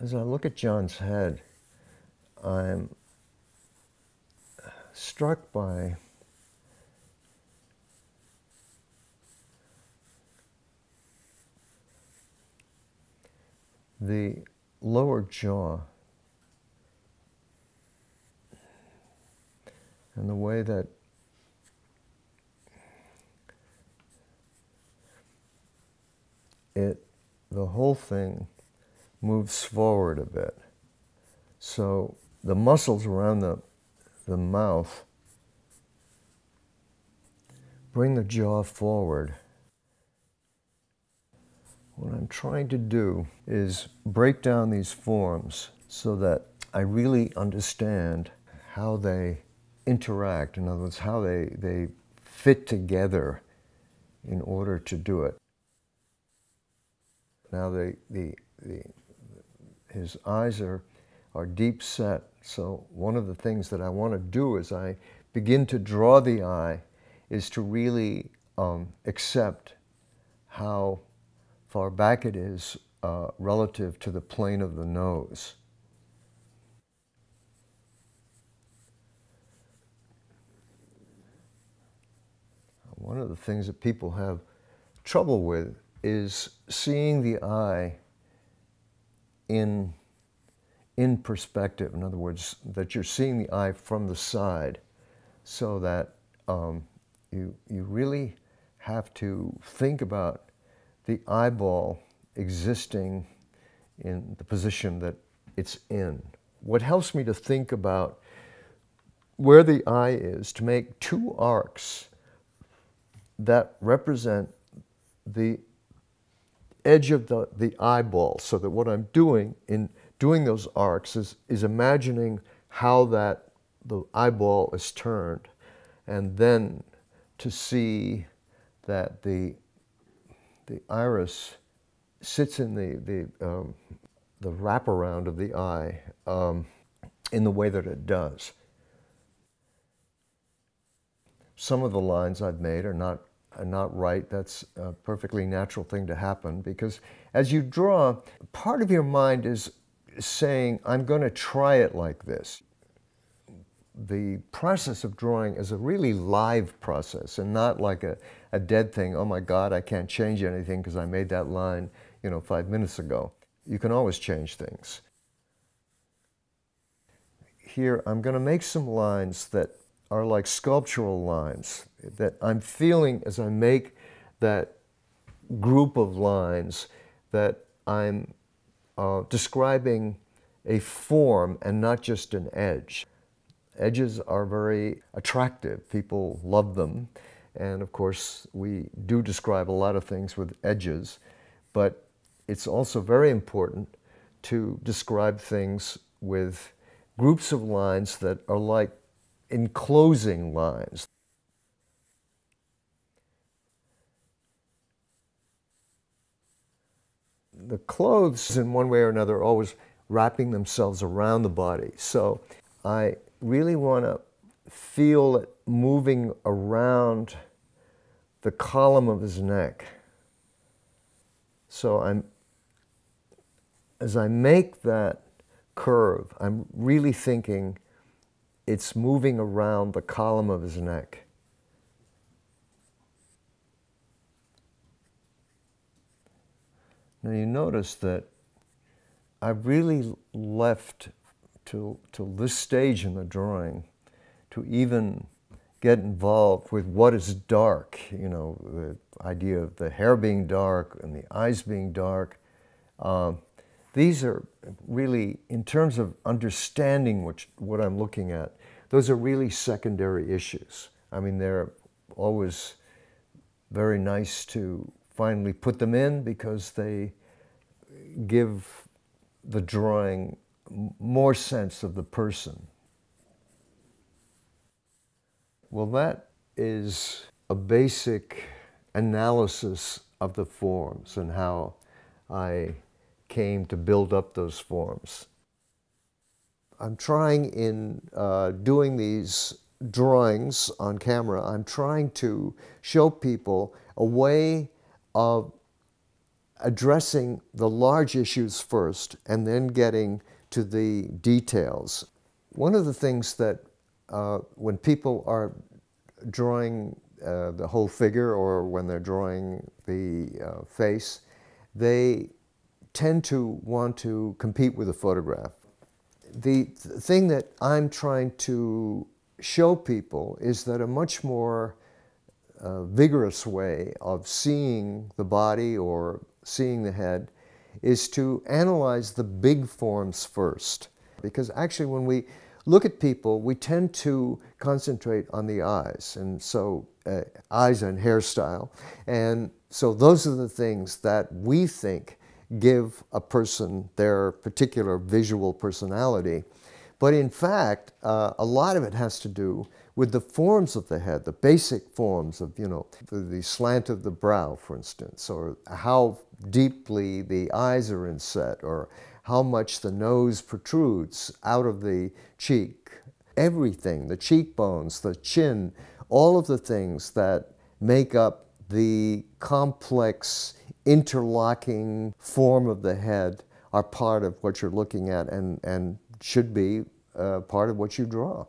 As I look at John's head, I'm struck by the lower jaw and the way that the whole thing moves forward a bit. So the muscles around the mouth bring the jaw forward. What I'm trying to do is break down these forms so that I really understand how they interact. In other words, how they fit together in order to do it. Now his eyes are deep set, so one of the things that I want to do as I begin to draw the eye is to really accept how far back it is relative to the plane of the nose. One of the things that people have trouble with is seeing the eye in perspective. In other words, that you're seeing the eye from the side, so that you really have to think about the eyeball existing in the position that it's in. What helps me to think about where the eye is, to make two arcs that represent the edge of the eyeball, so that what I'm doing in doing those arcs is imagining how the eyeball is turned, and then to see that the iris sits in the wraparound of the eye in the way that it does. Some of the lines I've made are not right. That's a perfectly natural thing to happen, because as you draw, part of your mind is saying, I'm going to try it like this. The process of drawing is a really live process, and not like a dead thing. Oh my God, I can't change anything because I made that line, 5 minutes ago. You can always change things. Here, I'm going to make some lines that are like sculptural lines that I'm feeling as I make that group of lines, that I'm describing a form and not just an edge. Edges are very attractive. People love them. And of course, we do describe a lot of things with edges, but it's also very important to describe things with groups of lines that are like enclosing lines. The clothes, in one way or another, are always wrapping themselves around the body. So I really want to feel it moving around the column of his neck. So as I make that curve, I'm really thinking it's moving around the column of his neck. Now you notice that I've really left till this stage in the drawing to even get involved with what is dark, the idea of the hair being dark and the eyes being dark. These are really, in terms of understanding what I'm looking at, those are really secondary issues. I mean, they're always very nice to finally put them in, because they give the drawing more sense of the person. Well, that is a basic analysis of the forms and how I came to build up those forms. I'm trying, in doing these drawings on camera, I'm trying to show people a way of addressing the large issues first and then getting to the details. One of the things that when people are drawing the whole figure or when they're drawing the face, they tend to want to compete with a photograph. The thing that I'm trying to show people is that a much more vigorous way of seeing the body or seeing the head is to analyze the big forms first. Because actually when we look at people, we tend to concentrate on the eyes, and so eyes and hairstyle. And so those are the things that we think give a person their particular visual personality. But in fact, a lot of it has to do with the forms of the head, the basic forms of, the slant of the brow, for instance, or how deeply the eyes are inset, or how much the nose protrudes out of the cheek. Everything, the cheekbones, the chin, all of the things that make up the complex interlocking form of the head are part of what you're looking at and should be part of what you draw.